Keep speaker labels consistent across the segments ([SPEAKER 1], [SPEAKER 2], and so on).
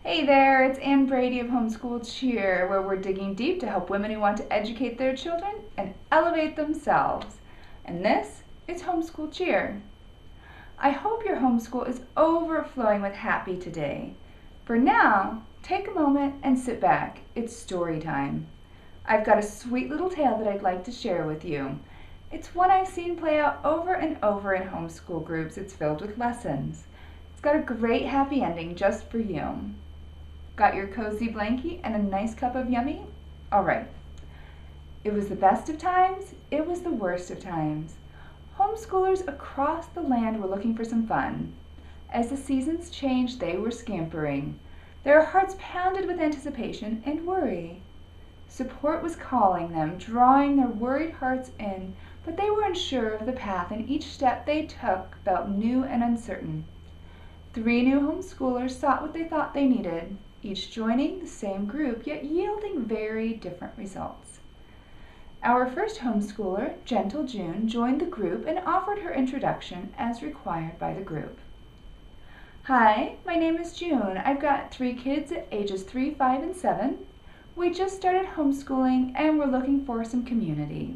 [SPEAKER 1] Hey there, it's Brady of Homeschool CHEER, where we're digging deep to help women who want to educate their children and elevate themselves. And this is Homeschool CHEER. I hope your homeschool is overflowing with happy today. For now, take a moment and sit back. It's story time. I've got a sweet little tale that I'd like to share with you. It's one I've seen play out over and over in homeschool groups. It's filled with lessons. It's got a great happy ending just for you. Got your cozy blankie and a nice cup of yummy? All right. It was the best of times, it was the worst of times. Homeschoolers across the land were looking for some fun. As the seasons changed, they were scampering. Their hearts pounded with anticipation and worry. Support was calling them, drawing their worried hearts in, but they were unsure of the path, and each step they took felt new and uncertain. 3 new homeschoolers sought what they thought they needed, each joining the same group, yet yielding very different results. Our first homeschooler, Gentle June, joined the group and offered her introduction as required by the group. Hi, my name is June. I've got 3 kids at ages 3, 5, and 7. We just started homeschooling and we're looking for some community.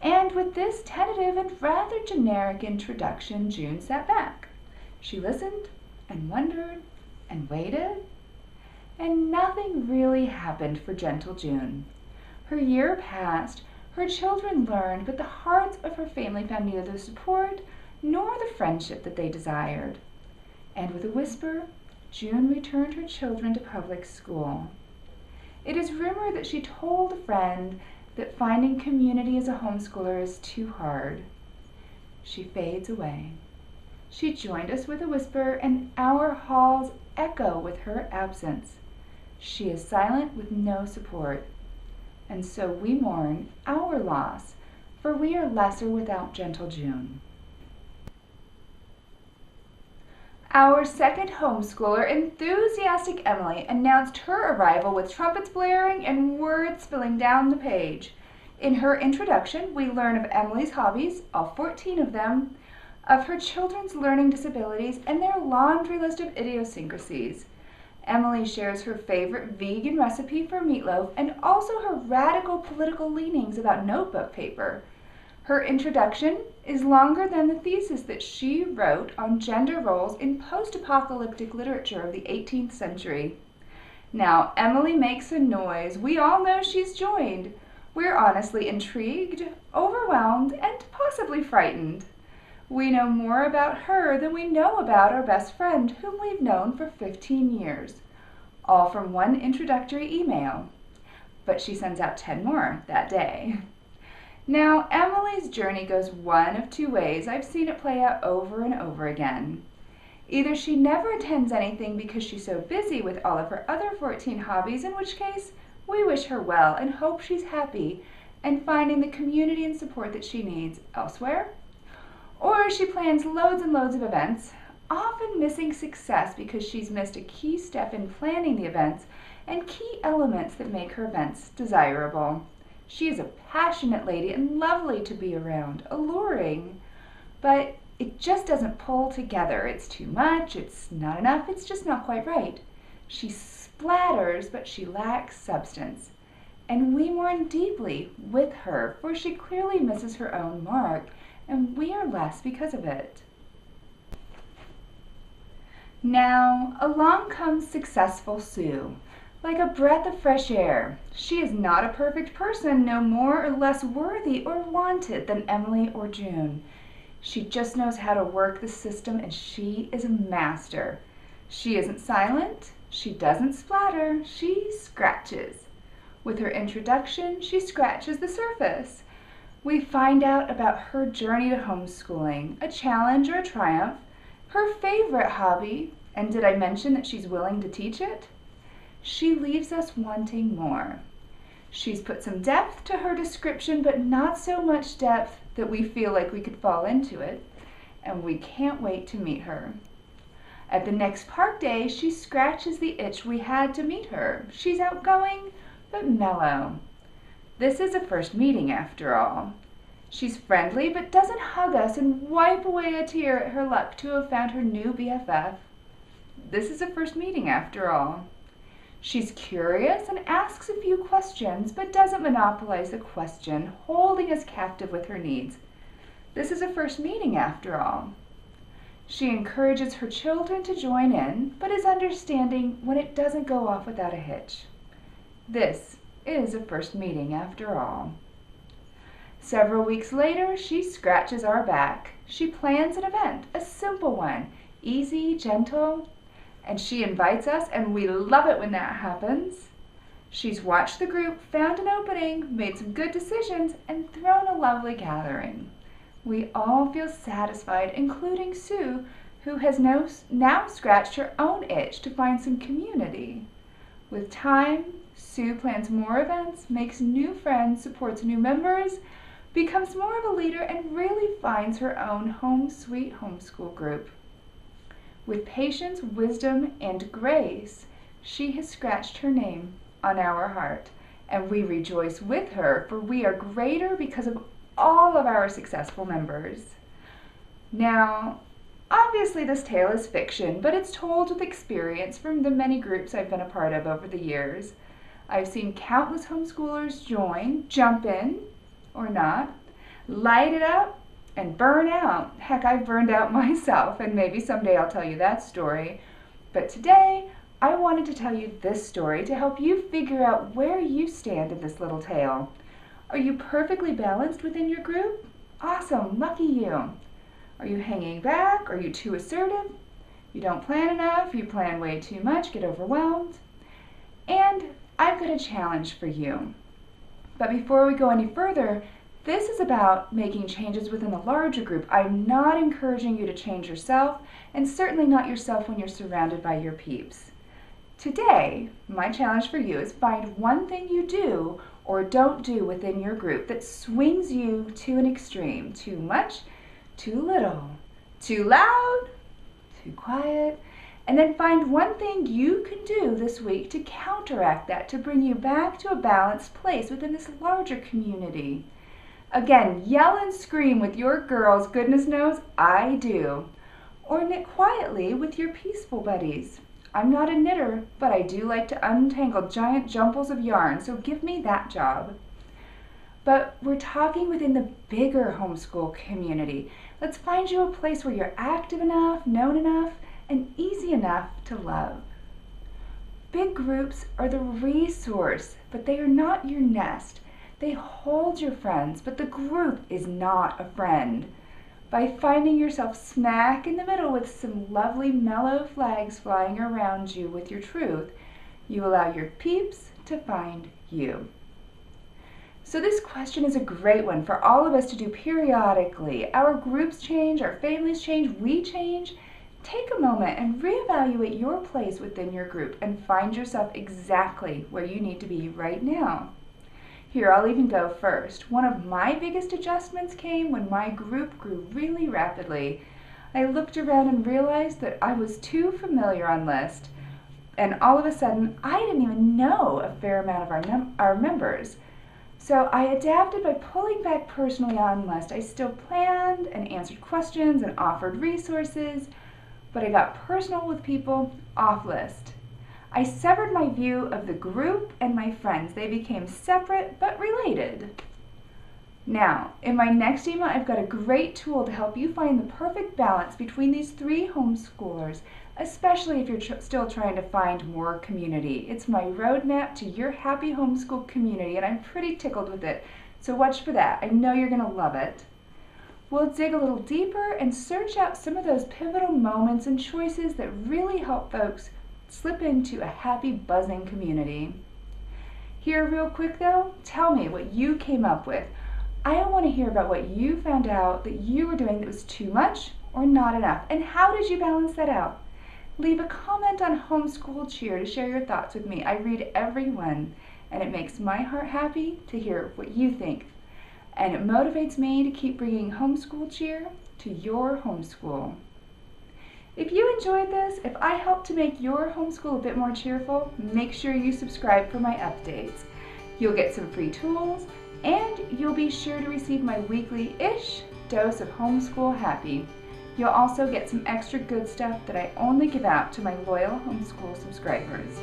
[SPEAKER 1] And with this tentative and rather generic introduction, June sat back. She listened and wondered and waited, and nothing really happened for Gentle June. Her year passed, her children learned, but the hearts of her family found neither the support nor the friendship that they desired. And with a whisper, June returned her children to public school. It is rumored that she told a friend that finding community as a homeschooler is too hard. She fades away. She joined us with a whisper, and our halls echo with her absence. She is silent with no support. And so we mourn our loss, for we are lesser without Gentle June. Our second homeschooler, enthusiastic Emily, announced her arrival with trumpets blaring and words spilling down the page. In her introduction, we learn of Emily's hobbies, all 14 of them, of her children's learning disabilities, and their laundry list of idiosyncrasies. Emily shares her favorite vegan recipe for meatloaf and also her radical political leanings about notebook paper. Her introduction is longer than the thesis that she wrote on gender roles in post-apocalyptic literature of the 18th century. Now, Emily makes a noise. We all know she's joined. We're honestly intrigued, overwhelmed, and possibly frightened. We know more about her than we know about our best friend, whom we've known for 15 years, all from one introductory email. But she sends out 10 more that day. Now, Emily's journey goes one of 2 ways. I've seen it play out over and over again. Either she never attends anything because she's so busy with all of her other 14 hobbies, in which case we wish her well and hope she's happy and finding the community and support that she needs elsewhere. Or she plans loads and loads of events, often missing success because she's missed a key step in planning the events and key elements that make her events desirable. She is a passionate lady and lovely to be around, alluring, but it just doesn't pull together. It's too much, it's not enough, it's just not quite right. She splatters, but she lacks substance. And we mourn deeply with her, for she clearly misses her own mark, and we are less because of it. Now, along comes successful Sue, like a breath of fresh air. She is not a perfect person, no more or less worthy or wanted than Emily or June. She just knows how to work the system, and she is a master. She isn't silent, she doesn't splatter, she scratches. With her introduction, she scratches the surface. We find out about her journey to homeschooling, a challenge or a triumph, her favorite hobby, and did I mention that she's willing to teach it? She leaves us wanting more. She's put some depth to her description, but not so much depth that we feel like we could fall into it, and we can't wait to meet her. At the next park day, she scratches the itch we had to meet her. She's outgoing, but mellow. This is a first meeting after all. She's friendly but doesn't hug us and wipe away a tear at her luck to have found her new BFF. This is a first meeting after all. She's curious and asks a few questions, but doesn't monopolize the question, holding us captive with her needs. This is a first meeting after all. She encourages her children to join in, but is understanding when it doesn't go off without a hitch. This is a first meeting after all. Several weeks later, she scratches our back. She plans an event, a simple one, easy, gentle, and she invites us, and we love it when that happens. She's watched the group, found an opening, made some good decisions, and thrown a lovely gathering. We all feel satisfied, including Sue, who has now scratched her own itch to find some community. With time, Sue plans more events, makes new friends, supports new members, becomes more of a leader, and really finds her own home sweet homeschool group. With patience, wisdom, and grace, she has scratched her name on our heart, and we rejoice with her, for we are greater because of all of our successful members. Now, obviously this tale is fiction, but it's told with experience from the many groups I've been a part of over the years. I've seen countless homeschoolers join, jump in, or not, light it up, and burn out. Heck, I've burned out myself, and maybe someday I'll tell you that story. But today, I wanted to tell you this story to help you figure out where you stand in this little tale. Are you perfectly balanced within your group? Awesome, lucky you. Are you hanging back? Are you too assertive? You don't plan enough, you plan way too much, get overwhelmed. And I've got a challenge for you. But before we go any further, this is about making changes within the larger group. I'm not encouraging you to change yourself, and certainly not yourself when you're surrounded by your peeps. Today, my challenge for you is find one thing you do or don't do within your group that swings you to an extreme. Too much, too little, too loud, too quiet. And then find one thing you can do this week to counteract that, to bring you back to a balanced place within this larger community. Again, yell and scream with your girls, goodness knows I do. Or knit quietly with your peaceful buddies. I'm not a knitter, but I do like to untangle giant jumples of yarn, so give me that job. But we're talking within the bigger homeschool community. Let's find you a place where you're active enough, known enough, and easy enough to love. Big groups are the resource, but they are not your nest. They hold your friends, but the group is not a friend. By finding yourself smack in the middle with some lovely mellow flags flying around you with your truth, you allow your peeps to find you. So this question is a great one for all of us to do periodically. Our groups change, our families change, we change. Take a moment and reevaluate your place within your group and find yourself exactly where you need to be right now. Here, I'll even go first. One of my biggest adjustments came when my group grew really rapidly. I looked around and realized that I was too familiar on list, and all of a sudden, I didn't even know a fair amount of our members. So I adapted by pulling back personally on list. I still planned and answered questions and offered resources, but I got personal with people off list. I severed my view of the group and my friends. They became separate but related. Now, in my next email, I've got a great tool to help you find the perfect balance between these three homeschoolers, especially if you're still trying to find more community. It's my roadmap to your happy homeschool community, and I'm pretty tickled with it. So watch for that. I know you're going to love it. We'll dig a little deeper and search out some of those pivotal moments and choices that really help folks slip into a happy, buzzing community. Here, real quick though, tell me what you came up with. I want to hear about what you found out that you were doing that was too much or not enough, and how did you balance that out? Leave a comment on Homeschool CHEER to share your thoughts with me. I read every one, and it makes my heart happy to hear what you think. And it motivates me to keep bringing Homeschool CHEER to your homeschool. If you enjoyed this, if I helped to make your homeschool a bit more cheerful, make sure you subscribe for my updates. You'll get some free tools, and you'll be sure to receive my weekly-ish dose of homeschool happy. You'll also get some extra good stuff that I only give out to my loyal homeschool subscribers.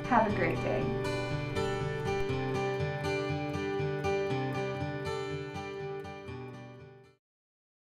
[SPEAKER 1] Have a great day.